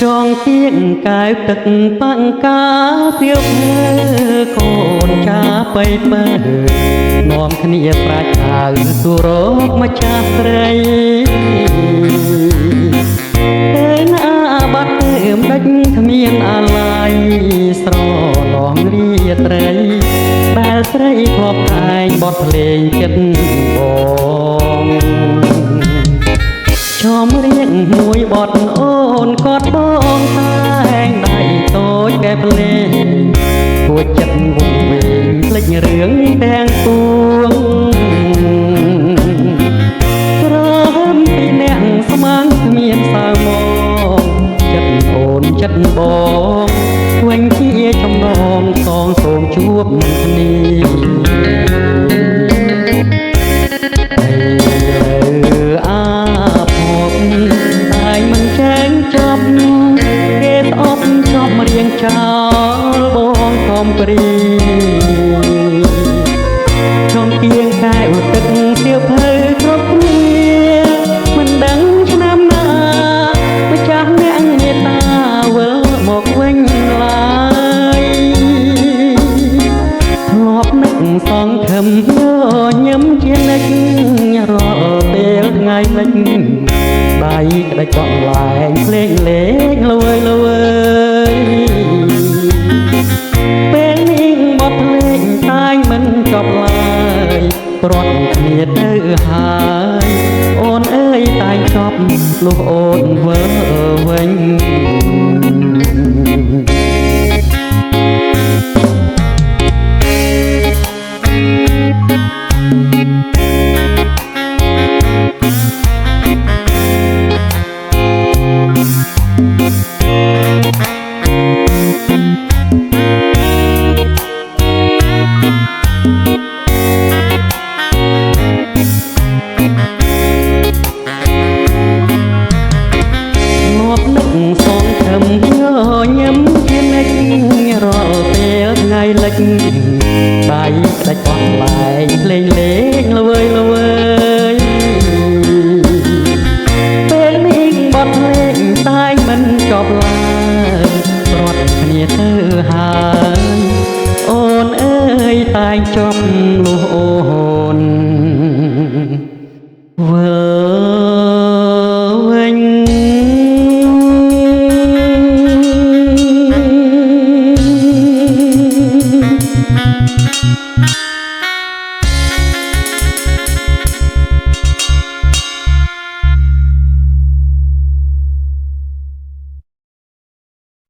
ចងគៀងកាយទឹកបាំងកាសៀវភៅកូនចាបីបើនាំគ្នាប្រាជ្ញាសួររកម្ចាស់ស្រីតែណាបាត់ទៅមិនដេចគ្មានអាឡ័យស្រឡំរាត្រីដែលស្រីធ្លាប់តែងបទភ្លេងចិត្តបងចំរៀងមួយបទអូនក៏បងតែងដៃតូចតែភ្លេងគួចចិត្តវង្វេងភ្លេចរឿងទាំងពួងក្រហមពីអ្នកស្មាំងគ្មានសៅមកចិត្តអូនចិត្តបងវិញជាចំណងសងសូមជួបគ្នាតែមិនចាញ់ចប់គេស្អប់ចប់រៀងចោលបងខំព្រីចំគៀងកាយឧទឹកសៀវភៅគ្រប់គ្នាមិនដឹងឆ្នាំណាម្ចាស់អ្នកមេត្តាវិលមកវិញឡើយធ្លាប់នឹកសង្ឃឹមញញឹមជានិច្ចរាល់ពេលថ្ងៃលិចដៃក្តិចកក់លែងភ្លេងលេងលួយលួយពេលនេះបទភ្លេងតែងមិនចប់ឡើយព្រាត់គ្នាទៅហើយអូនអើយតែងចប់លុះអូនវើវិញសងខំញញឹមជានិច្ចរាល់ពេលថ្ងៃលិចដៃក្តិចអស់លែងភ្លេងលេងលវើយលវើយពេលនេះបទភ្លេងតែងមិនចប់ឡើយព្រាត់គ្នាទៅហើយអូនអើយតែងចប់លុះអូនវើវិញ